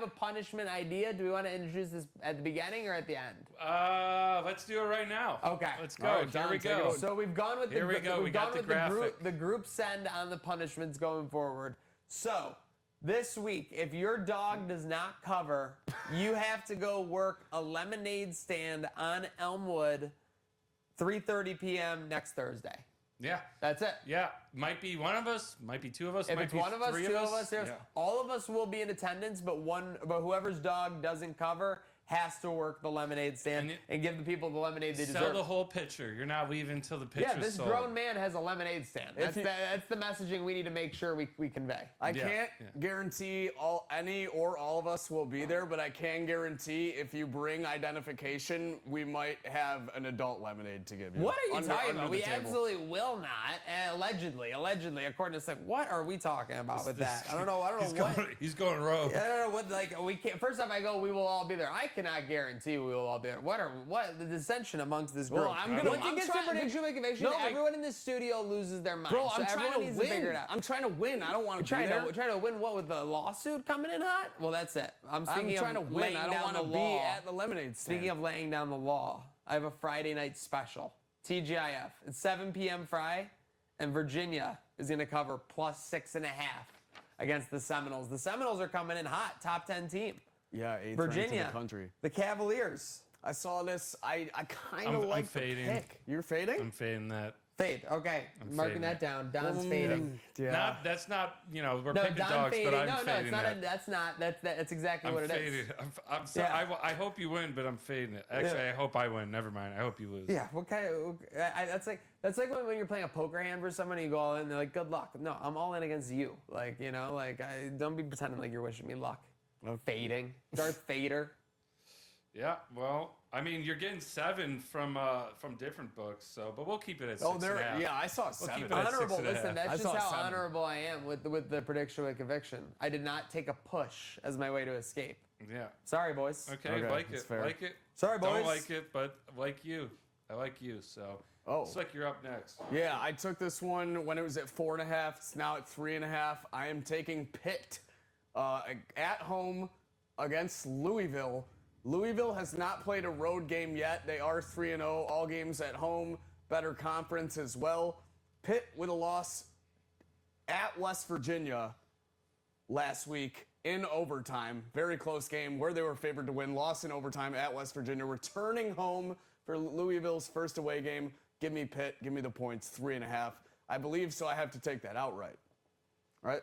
a punishment idea. Do we want to introduce this at the beginning or at the end? Let's do it right now. Okay. Let's go. All right, Here Don, we take it go. away. So we've gone with Here we go. We got the graphic. the group send on the punishments going forward. So this week, if your dog does not cover, you have to go work a lemonade stand on Elmwood, 3:30 p.m. next Thursday. Yeah. That's it. Yeah. Might be one of us. Might be two of us. If might it's be one of us, three two of us, Yeah. all of us will be in attendance, but whoever's dog doesn't cover has to work the lemonade stand and give the people the lemonade they Sell deserve. the whole pitcher. You're not leaving until the pitcher's Yeah, this sold. grown man has a lemonade stand. That's the messaging we need to make sure we convey. I Yeah, can't yeah. guarantee any or all of us will be there, but I can guarantee if you bring identification, we might have an adult lemonade to give you. What are you talking under about? the We table. absolutely will not. Allegedly, according to Slick. What are we talking about with that? I don't know what. He's going rogue. I don't know what. Like we can't. First off, I go. We will all be there. I cannot guarantee we will all be there. What the dissension amongst this group? Well, Once it gets to prediction with conviction, No, everyone in this studio loses their mind. Bro, so I'm trying everyone to needs win. to figure it out. I'm trying to win. I don't want to be Trying there. to win what with the lawsuit coming in hot? Well, that's it. I'm I'm trying to of win. laying I don't down want to the be law. at the lemonade stand. Speaking of laying down the law, I have a Friday night special. TGIF. It's 7 p.m. Fry, and Virginia is going to cover +6.5 against the Seminoles. The Seminoles are coming in hot, top 10 team. Yeah, 8th ranked in Virginia, the country. the Cavaliers. I saw this. I kind I'm of like the fading. pick. You're fading? I'm fading that. Fade. Okay, marking fading that it. down. Don's fading. Yeah. That's not, we're No, picking Don dogs, fading. but I'm No, fading it's not. that. That's not. That's exactly I'm what it is. fading. I'm sorry. Yeah. I hope you win, but I'm fading it. Actually, I hope I win. Never mind. I hope you lose. Yeah, what kind of? That's like when you're playing a poker hand for someone, you go all in. They're like, "Good luck." No, I'm all in against you. Don't be pretending like you're wishing me luck. Fading, Darth Vader. Yeah. Well, I mean, you're getting 7 from different books, but we'll keep it at 6.5. Oh, there. Yeah, I saw 7. keep it at Honorable. 6.5. Listen, that's I just saw how 7. honorable I am with the prediction with conviction. I did not take a push as my way to escape. Yeah. Sorry, boys. Okay. Okay, Like that's it. fair. Like it. Sorry, boys. Don't like it, but like you. I like you. So. Oh. It's like you're up next. Yeah, I took this one when it was at 4.5. It's now at 3.5. I am taking Pitt at home against Louisville. Louisville has not played a road game yet. They are 3-0. All games at home. Better conference as well. Pitt with a loss at West Virginia last week in overtime. Very close game where they were favored to win. Lost in overtime at West Virginia. Returning home for Louisville's first away game. Give me Pitt. Give me the points. 3.5. I believe so. I have to take that outright. All right?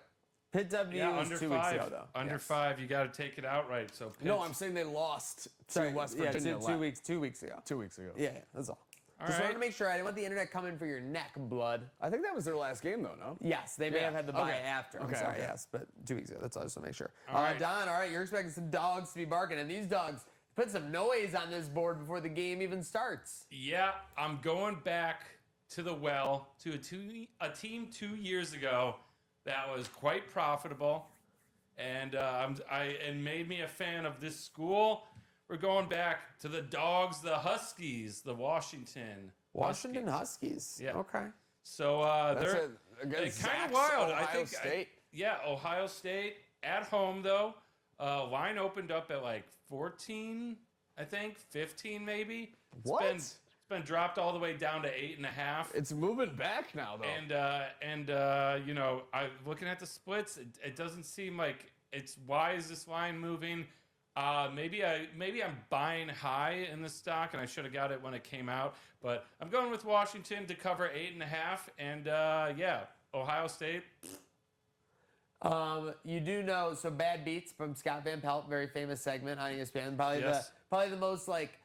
Pitt W Yeah, was under 2 5. weeks ago, though. Under Yes. 5, you got to take it outright. So No, Pitt's- I'm saying they lost to Sorry, West yeah, Virginia. 2 weeks ago. 2 weeks ago. Yeah, that's all. All Just right. wanted to make sure I didn't want the internet coming for your neck, blood. I think that was their last game, though, no? Yes, they may Yeah. have had the bye Okay. after. I'm Okay, sorry, okay. yes, but 2 weeks ago. That's all I just want to make sure. All right. Don, all right, you're expecting some dogs to be barking, and these dogs put some noise on this board before the game even starts. Yeah, I'm going back to the well to a team 2 years ago that was quite profitable, and and made me a fan of this school. We're going back to the Dogs, the Huskies, the Washington Washington Huskies. Yeah. Okay. So they're against kind of Zach's wild. I Ohio think. State. Yeah, Ohio State at home though. Line opened up at like 14, I think 15 maybe. It's been dropped all the way down to 8.5. It's moving back now, though. And you know, I looking at the splits, it doesn't seem like it's. Why is this line moving? Maybe I'm buying high in the stock, and I should have got it when it came out. But I'm going with Washington to cover 8.5, and yeah, Ohio State. You do know, so Bad Beats from Scott Van Pelt, very famous segment on ESPN. Probably Yes. the most like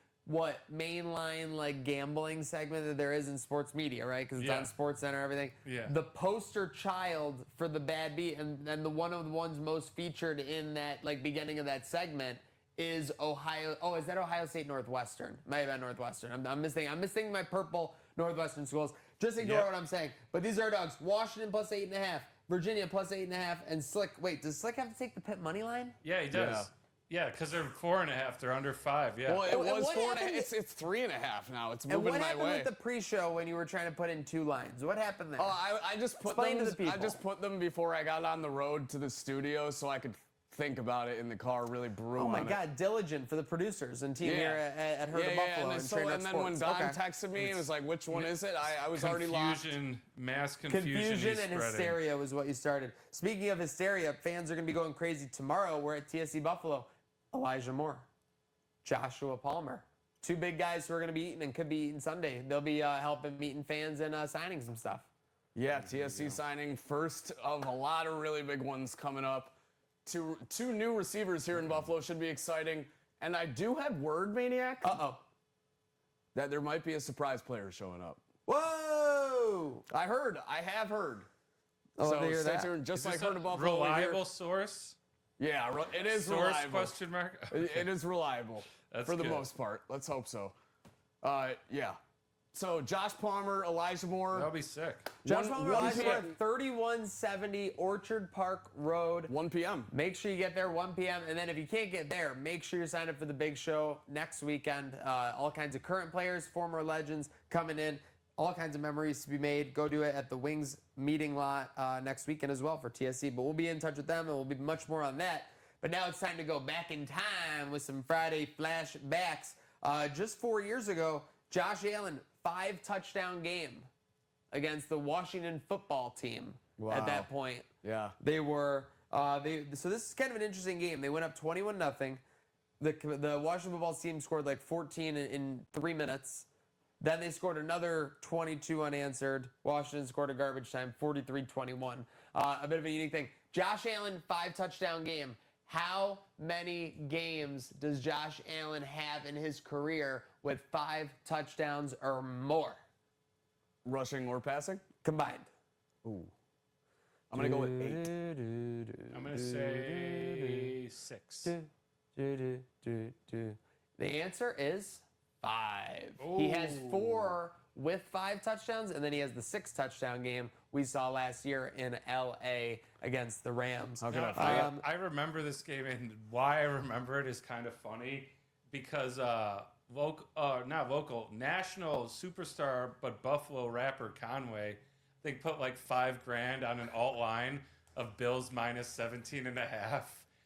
mainline like gambling segment that there is in sports media, right? Because it's on Sports Center, everything. Yeah. The poster child for the Bad Beat and the one of the ones most featured in that like beginning of that segment is Ohio. Oh, is that Ohio State Northwestern? Might have been Northwestern. I'm missing my purple Northwestern schools. Just ignore what I'm saying. But these are dogs. Washington plus 8.5. Virginia plus 8.5, and Slick. Wait, does Slick have to take the Pitt money line? Yeah, he does. Yeah, because they're 4.5. They're under 5. Yeah. Well, it And was what 4.5. happened- It's 3.5 now. It's And moving what my happened way. with the pre-show when you were trying to put in 2 lines? What happened there? Oh, I just put Explain them. to the people. I just put them before I got on the road to the studio, so I could think about it in the car, really brew Oh my on it. God, diligent for the producers and team here at Herd of Buffalo and, and so, Trainwreck and then when Sports. Don Okay. texted me, it was like, which one is it? I was already locked. Mass confusion Confusion he's and spreading. hysteria was what you started. Speaking of hysteria, fans are going to be going crazy tomorrow. We're at TSC Buffalo. Elijah Moore, Joshua Palmer, 2 big guys who are going to be eating and could be eating Sunday. They'll be helping meeting fans and signing some stuff. Yeah, TSC signing first of a lot of really big ones coming up. Two new receivers here in Buffalo should be exciting. And I do have word, Maniac, that there might be a surprise player showing up. Whoa! I have heard. Oh, So to hear stay that. tuned. Just Is like this Herd a of Buffalo. we hear- reliable source? Yeah, it is Source reliable. question mark? It is reliable That's for the good. most part. Let's hope so. Yeah. So Josh Palmer, Elijah Moore. That'll be sick. Josh 1 Palmer, Elijah Moore, p.m. 3170 Orchard Park Road. 1 p.m. Make sure you get there 1 p.m. And then if you can't get there, make sure you sign up for the big show next weekend. All kinds of current players, former legends coming in. All kinds of memories to be made. Go do it at the Wings meeting lot next weekend as well for TSC. But we'll be in touch with them, and we'll be much more on that. But now it's time to go back in time with some Friday flashbacks. Just 4 years ago, Josh Allen, 5-touchdown game against the Washington football team at that point. Yeah. They were so this is kind of an interesting game. They went up 21-0. The Washington football team scored like 14 in 3 minutes. Then they scored another 22 unanswered. Washington scored a garbage time, 43-21. A bit of a unique thing. Josh Allen, 5-touchdown game. How many games does Josh Allen have in his career with 5 touchdowns or more Rushing or passing? combined? Ooh. I'm going to go with 8. I'm going to say 6. The answer is 5. He has 4 with 5 touchdowns, and then he has the 6-touchdown game we saw last year in L.A. against the Rams. How could I forget? I remember this game, and why I remember it is kind of funny because national superstar, but Buffalo rapper Conway, they put like $5,000 on an alt line of Bills minus 17.5.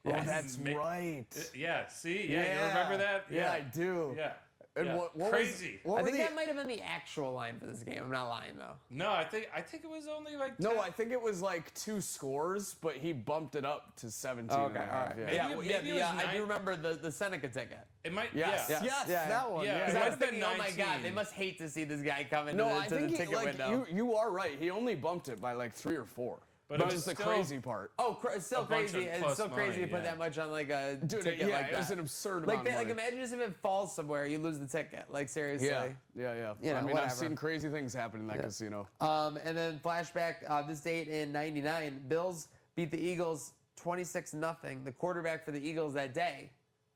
Oh, that's right. Yeah, see? Yeah, you remember that? Yeah, I do. Yeah. And yeah. what Crazy. Was, what I were think the- that might have been the actual line for this game. I'm not lying, though. No, I think it was only like 10. No, I think it was like 2 scores, but he bumped it up to 17. Okay, all and a half, right. Yeah. Maybe it was I 9. do remember the Seneca ticket. It might. Yes. Yeah. Yes, Yeah. that one. Yeah. Yeah. Because It I might was have been thinking, oh my God, 19. they must hate to see this guy come into No, the, I to think the ticket window. you are right. He only bumped it by like 3 or 4. But But it it's was the still- crazy part. Oh, it's still A bunch crazy. of It's plus so crazy money, to put yeah. that much on like a Dude, ticket yeah, like that. it was an absurd like, amount of money. imagine just if it falls somewhere, you lose the ticket. Like seriously. Yeah. You know, I mean, whatever. I've seen crazy things happen in that casino. And then flashback, this date in '99, Bills beat the Eagles 26-0. The quarterback for the Eagles that day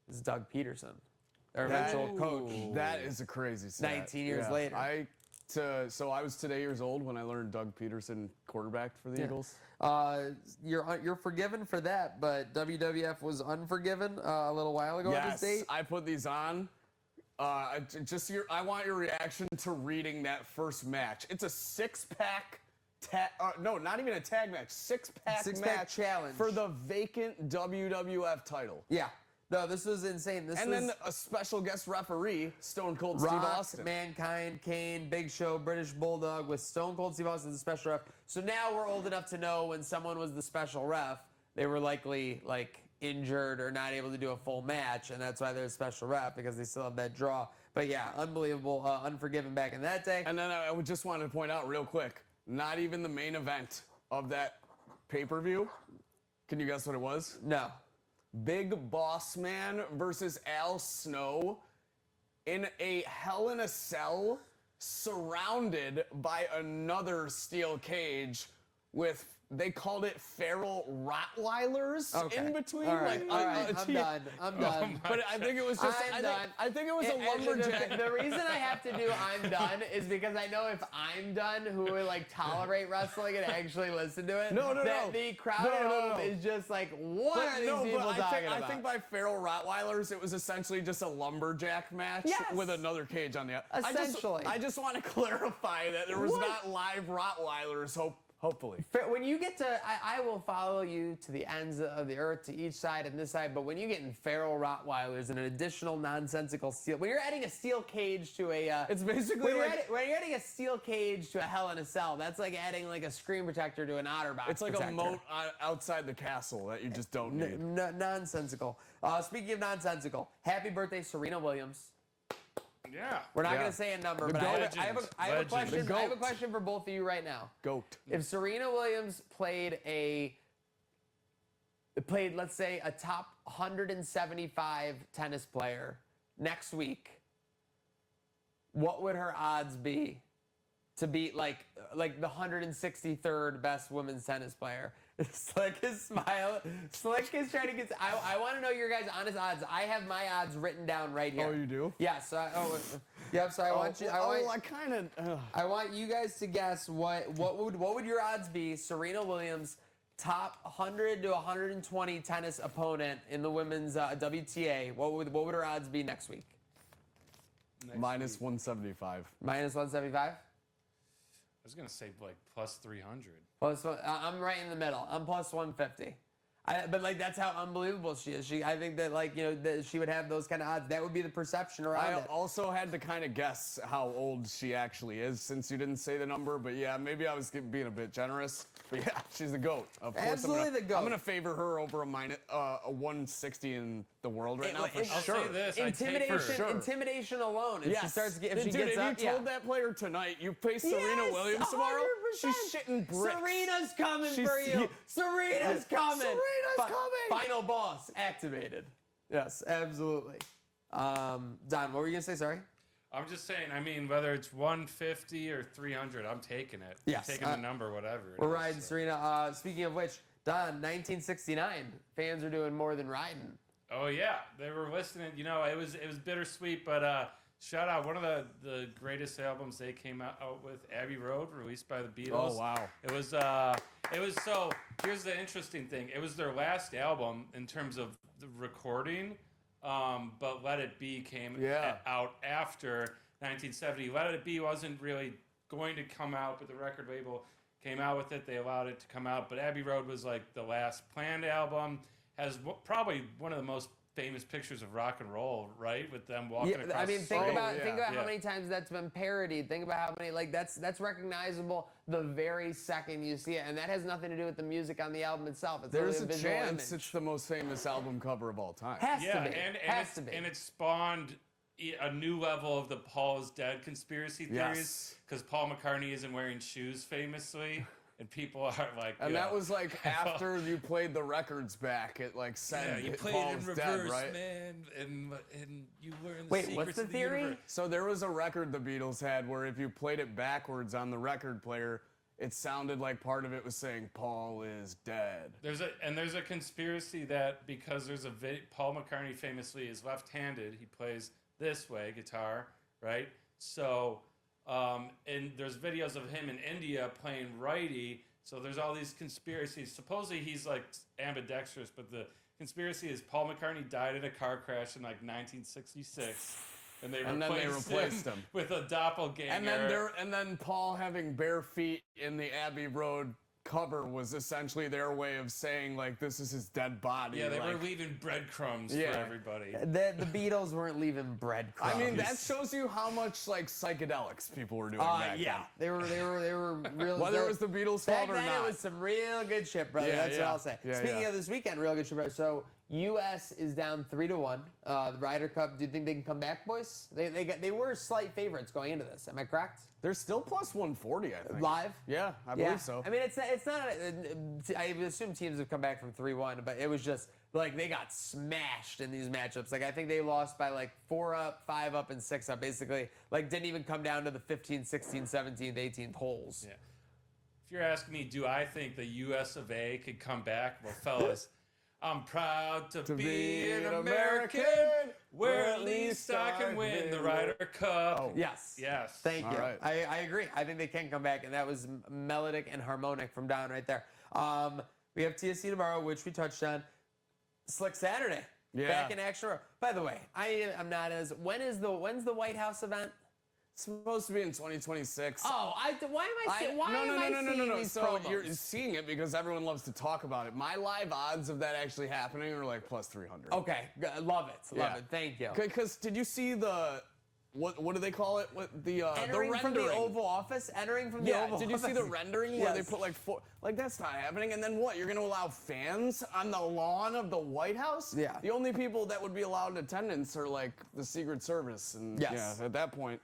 is Doug Peterson, their eventual coach. That is a crazy stat. 19 years later. So I was today years old when I learned Doug Peterson quarterbacked for the Eagles. You're forgiven for that, but WWF was unforgiven a little while ago on this Yes, date. I put these on I want your reaction to reading that first match. It's a six-pack. No, not even a tag match. Six-pack match challenge for the vacant WWF title. Yeah. No, this was insane. Then a special guest referee, Stone Cold Rock, Steve Austin. Mankind, Kane, Big Show, British Bulldog with Stone Cold Steve Austin as the special ref. So now we're old enough to know when someone was the special ref, they were likely like injured or not able to do a full match, and that's why they're a special ref, because they still have that draw. But yeah, unbelievable, Unforgiven back in that day. And then I would just want to point out real quick, not even the main event of that pay-per-view. Can you guess what it was? No. Big Boss Man versus Al Snow in a Hell in a Cell, surrounded by another steel cage with, they called it feral Rottweilers in between. All right, I'm done. But I think it was just, I think it was a lumberjack. The reason I have to do I'm done is because I know if I'm done, who would like tolerate wrestling and actually listen to it, the crowd at home is just like, what are these people talking about? I think by feral Rottweilers, it was essentially just a lumberjack match with another cage on the outside. Essentially. I just want to clarify that there was not live Rottweilers, hopefully. When you get to, I will follow you to the ends of the earth, to each side and this side, but when you get in feral Rottweilers and an additional nonsensical steel, when you're adding a steel cage to a, it's basically when you're adding a steel cage to a Hell in a Cell, that's like adding like a screen protector to an OtterBox It's like protector. a moat outside the castle that you just don't need. Nonsensical. Speaking of nonsensical, happy birthday, Serena Williams. Yeah. We're not going to say a number, but I have a question. I have a question for both of you right now. Goat. If Serena Williams played, let's say, a top 175 tennis player next week, what would her odds be to beat like the 163rd best women's tennis player? Slick is smiling. Slick is trying to get. I want to know your guys' honest odds. I have my odds written down right here. Oh, you do? Yes. Yep. So I want you. I want you guys to guess what would your odds be? Serena Williams, top 100 to 120 tennis opponent in the women's WTA. What would her odds be next week? Minus 175. Minus 175. I was gonna say like plus 300. I'm right in the middle. I'm plus 150. But like that's how unbelievable she is. I think that that she would have those kind of odds. That would be the perception around it. I also had to kind of guess how old she actually is since you didn't say the number. But yeah, maybe I was being a bit generous. But yeah, she's the GOAT. Of course, Absolutely the GOAT. I'm gonna favor her over a 160 in the world right now for I'll sure. say this. Intimidation alone. If she starts, if she Dude, gets if up, you told that player tonight you face Serena Williams tomorrow, 100%. she's shitting bricks. Serena's coming for you. Serena's coming. Final boss activated. Yes, absolutely. Don, what were you gonna say? Sorry. I'm just saying. I mean, whether it's 150 or 300, I'm taking it. Yes, I'm taking the number, whatever. We're riding Serena. Speaking of which, Don, 1969. Fans are doing more than riding. Oh yeah, they were listening. You know, it was bittersweet, but shout out one of the greatest albums they came out with, Abbey Road, released by the Beatles. Oh wow. It was so. Here's the interesting thing. It was their last album in terms of the recording, but Let It Be came out after 1970. Let It Be wasn't really going to come out, but the record label came out with it. They allowed it to come out, but Abbey Road was like the last planned album. Has probably one of the most famous pictures of rock and roll, right? With them walking across I mean, the think street. about how many times that's been parodied. Think about how many, that's recognizable the very second you see it, and that has nothing to do with the music on the album itself. It's There's really a visual chance image. it's the most famous album cover of all time. Has to be. And it spawned a new level of the Paul is dead conspiracy theories, because Paul McCartney isn't wearing shoes famously. And people are like, and that was like after you played the records back. It like said you played Paul's in reverse, dead, right? man, and you learned the Wait, secrets what's the of theory? universe. So there was a record the Beatles had where if you played it backwards on the record player, it sounded like part of it was saying Paul is dead. There's a conspiracy that because there's Paul McCartney famously is left-handed. He plays this way guitar, right? So. And there's videos of him in India playing righty. So there's all these conspiracies. Supposedly he's like ambidextrous, but the conspiracy is Paul McCartney died in a car crash in like 1966. and they And then they replaced him. with a doppelganger. And then Paul having bare feet in the Abbey Road cover was essentially their way of saying, like, this is his dead body. Yeah, they like, were leaving breadcrumbs Yeah. for everybody. The Beatles weren't leaving breadcrumbs. I mean, that shows you how much like psychedelics people were doing back yeah, then. they were real. Whether it was the Beatles' back fault or then, not. it was some real good shit, brother. Yeah, That's what yeah. I'll say. Yeah, Speaking yeah. of this weekend, real good shit, brother. So U.S. is down 3-1. The Ryder Cup. Do you think they can come back, boys? They were slight favorites going into this. Am I correct? They're still plus 140, I think. Live? Yeah, I believe so. I mean, it's not. I assume teams have come back from 3-1, but it was just like they got smashed in these matchups. Like I think they lost by like 4 up, 5 up, and 6 up. Basically, like didn't even come down to the 15th, 16th, 17th, 18th holes. Yeah. If you're asking me, do I think the U.S. of A. could come back? Well, fellas, I'm proud to be an American, where at least I can win the Ryder Cup. Oh. Yes. Yes. Thank you. All right. I agree. I think they can come back, and that was melodic and harmonic from down right there. We have TSC tomorrow, which we touched on. Slick Saturday. Yeah. Back in action. By the way, I'm not as. When's the White House event? It's supposed to be in 2026. Oh, why am I seeing? Why no, am no, I no, no, seeing no, no. these So promos? you're seeing it because everyone loves to talk about it. My live odds of that actually happening are like plus 300. Okay, love it, love it. Thank you. Because did you see the what do they call it? What the Entering rendering from the Oval Office. Entering from the Yeah, Oval did you Office. see the rendering where they Yes. put like four? Like that's not happening. And then what? You're gonna allow fans on the lawn of the White House? Yeah. The only people that would be allowed in attendance are like the Secret Service. And Yes. yeah, at that point,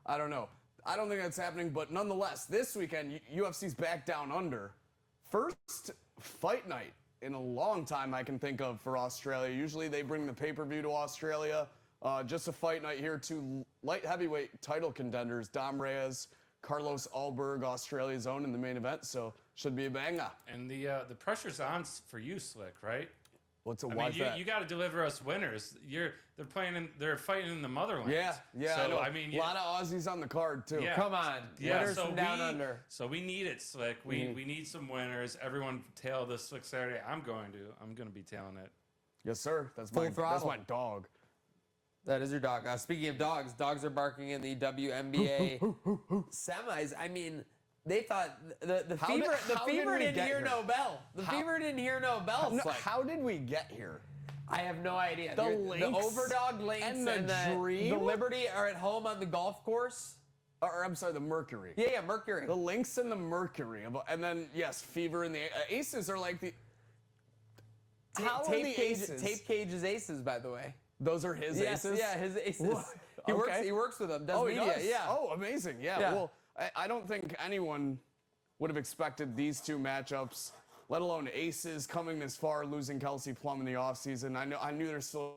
I don't know. I don't think that's happening. But nonetheless, this weekend UFC's back down under. First fight night in a long time I can think of for Australia. Usually they bring the pay-per-view to Australia. Just a fight night here. 2 light heavyweight title contenders, Dom Reyes, Carlos Alberg, Australia's own in the main event. So should be a banger. And the pressure's on for you, Slick, right? What's a I wide mean, bet? you got to deliver us winners. They're fighting in the motherland. Yeah, yeah. So I know. I mean, a lot of Aussies on the card too. Yeah. Come on, winners from down under. So we need it, Slick. We need some winners. Everyone tail this Slick Saturday. I'm going to be tailing it. Yes, sir. That's Full my throttle. That's my dog. That is your dog. Speaking of dogs, dogs are barking in the WNBA semis. I mean, they thought the How fever did- how did we didn't get hear here? no bell. The fever didn't hear no bell. No, Slick. how did we get here? I have no idea. The the Lynx Overdog Lynx and the the Dream? Liberty are at home on the golf course. Or I'm sorry, the Mercury. Yeah, Mercury. The Lynx and the Mercury. And then yes, Fever and the Aces are like the. How are the Aces? Tape Cage's aces, by the way. Those are his Yes, aces. yeah, his aces. What? He works. Okay. He works with them. Does Oh, media. he does? Yeah. Oh, amazing. Yeah. Yeah. Well, I don't think anyone would have expected these two matchups, let alone Aces coming this far, losing Kelsey Plum in the offseason. I knew there's still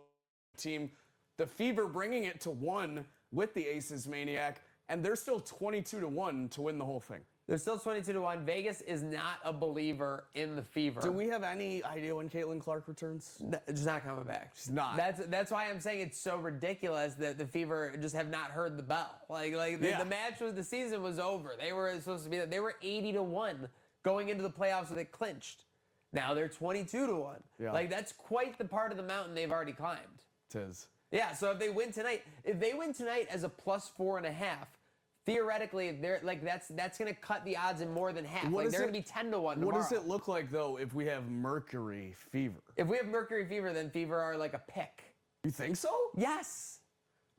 a team. The Fever bringing it to 1 with the Aces Maniac, and they're still 22-1 to win the whole thing. They're still 22-1. Vegas is not a believer in the Fever. Do we have any idea when Caitlin Clark returns? She's not coming back. She's not. That's why I'm saying it's so ridiculous that the Fever just have not heard the bell. Yeah. The match was the season was over. They were supposed to be they were 80-1 going into the playoffs and they clinched. Now they're 22-1. Yeah. Like that's quite the part of the mountain they've already climbed. Tis. Yeah. So if they win tonight as a +4.5. Theoretically, they're like that's going to cut the odds in more than half. What Like is they're it- going to be 10-1 tomorrow. What does it look like though if we have Mercury Fever? If we have Mercury Fever, then Fever are like a pick. You think so? Yes.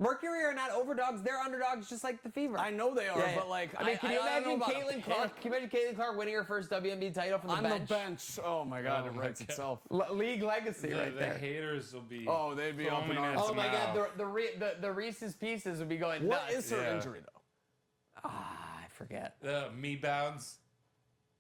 Mercury are not overdogs. They're underdogs just like the Fever. I know they are, Yeah, yeah. but like I mean, can you I don't know imagine about a Caitlin pick. Clark? Can you imagine Caitlin Clark winning her first WNBA title from the On bench? the bench? Oh my God, Oh it my writes God. itself. League legacy right The there. haters will be. Oh, they'd be up in foaming arms. at Oh the my mouth. God, the Reese's Pieces would be going What nuts. is her Yeah. injury though? I forget. The me bounds.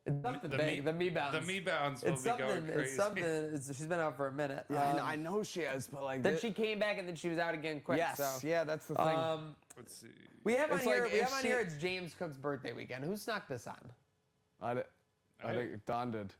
It's something big. The me bounce. The me bounds will It's be going something. crazy. It's something. She's been out for a minute. I know she has, but like Then she came back and then she was out again quick. yes, So. yeah, that's the thing. Let's see. We have on It's here. like We if have on she- here. It's James Cook's birthday weekend. Who snuck this on? I think Don did.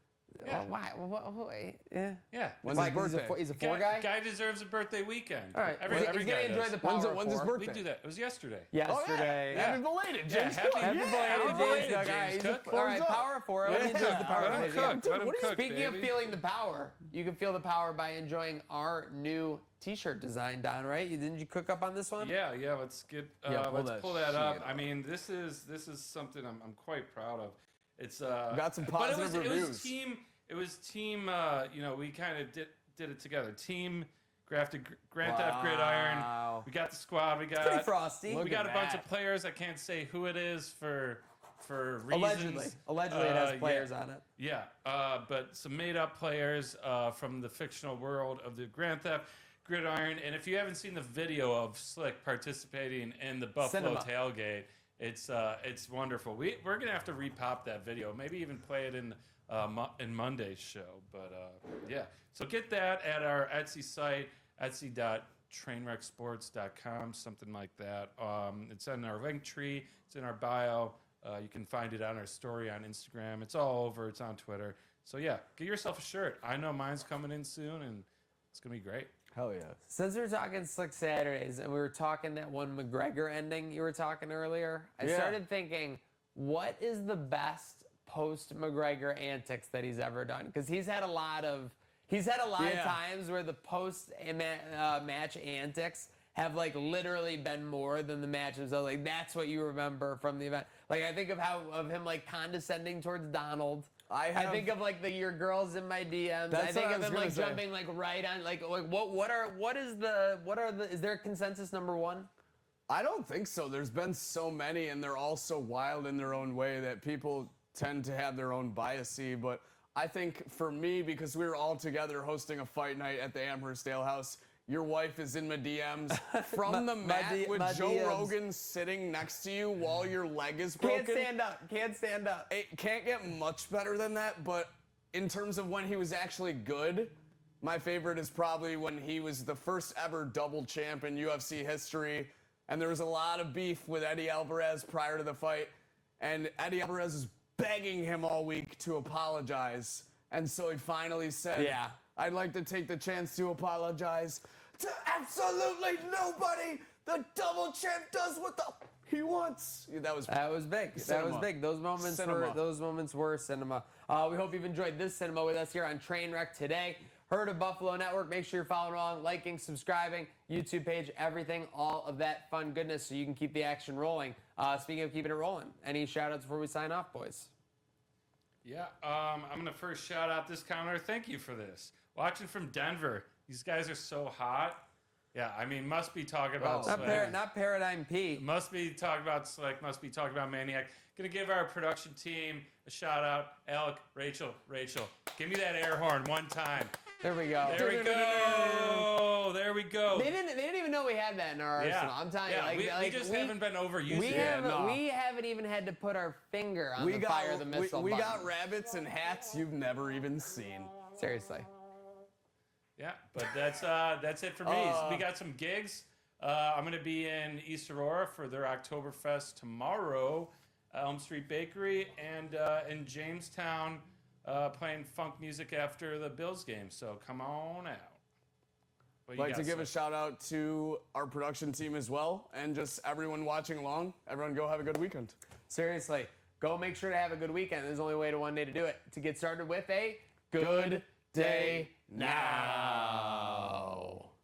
Yeah. Why? Yeah. Yeah. When's Why, his 'cause birthday? He's a four guy? Guy deserves a birthday weekend. All right. Every he's guy going to enjoy does. the power. When's his four. birthday? We do that. It was yesterday. Yesterday. Yeah. Happy belated, Yeah, James. happy- Cook. Happy Yeah, belated happy James belated, Cook. James Cook. All right, Thumbs up. power four. Let me enjoy the power. Let him baby. cook. Let him cook, Speaking of baby. feeling the power, you can feel the power by enjoying our new T-shirt design, Don. Right? Didn't you cook up on this one? Yeah. Let's get. Yeah, pull let's that pull that up. shit I mean, this is something I'm quite proud of. It's Got some but positive reviews. It was team. You know, we kind of did it together. Team grafted Grand Theft Gridiron. Wow. We got the squad. We Pretty got. frosty. We Look got at a bunch that. of players. I can't say who it is for reasons. Allegedly, it has Yeah. players on it. Yeah, but some made-up players from the fictional world of the Grand Theft Gridiron. And if you haven't seen the video of Slick participating in the Buffalo Cinema. tailgate, it's wonderful. We're gonna have to repop that video, maybe even play it in Monday's show. But yeah, so get that at our Etsy site, etsy.trainwrecksports.com, something like that. It's in our link tree. It's in our bio. You can find it on our story on Instagram. It's all over. It's on Twitter. So yeah, get yourself a shirt. I know mine's coming in soon, and it's gonna be great. Hell yeah. Since we were talking Slick Saturdays and we were talking that one McGregor ending you were talking earlier, I Yeah. started thinking, what is the best post McGregor antics that he's ever done? Because he's had a lot of Yeah. times where the post match antics have like literally been more than the match themselves. Like that's what you remember from the event. Like I think of him like condescending towards Donald. I think of like your girls in my DMs. I That's think what I of was him gonna like say. jumping like right on like is there a consensus number one? I don't think so. There's been so many, and they're all so wild in their own way that people tend to have their own biasy. But I think for me, because we were all together hosting a fight night at the Amherst Ale House, your wife is in my DMs from the mat with my Joe DMs. Rogan sitting next to you while your leg is broken. Can't stand up. It can't get much better than that, but in terms of when he was actually good, my favorite is probably when he was the first ever double champ in UFC history, and there was a lot of beef with Eddie Alvarez prior to the fight, and Eddie Alvarez is begging him all week to apologize, and so he finally said, Yeah. I'd like to take the chance to apologize to absolutely nobody. The double champ does what the he wants. That was big. That Cinema. was big. Those moments were cinema. We hope you've enjoyed this cinema with us here on Trainwreck today. Herd of Buffalo Network. Make sure you're following along, liking, subscribing, YouTube page, everything, all of that fun goodness so you can keep the action rolling. Speaking of keeping it rolling, any shout outs before we sign off, boys? Yeah, I'm gonna first shout out this counter. Thank you for this. Watching from Denver. These guys are so hot. Yeah, I mean, must be talking about Slick. Not Paradigm P. Must be talking about Slick. Must be talking about Maniac. Gonna give our production team a shout out. Alec, Rachel. Give me that air horn one time. There we go. There we go. There we go. They didn't even know we had that in our arsenal. I'm telling you, we just haven't been overused. We haven't even had to put our finger on the fire of the missile we button. got rabbits and hats you've never even seen. Seriously. Yeah, but that's it for me. We got some gigs. I'm going to be in East Aurora for their Oktoberfest tomorrow, Elm Street Bakery, and in Jamestown playing funk music after the Bills game. So come on out. I'd like to give a shout out to our production team as well, and just everyone watching along. Everyone go have a good weekend. Seriously, go make sure to have a good weekend. There's only one day to do it. To get started with a good day now.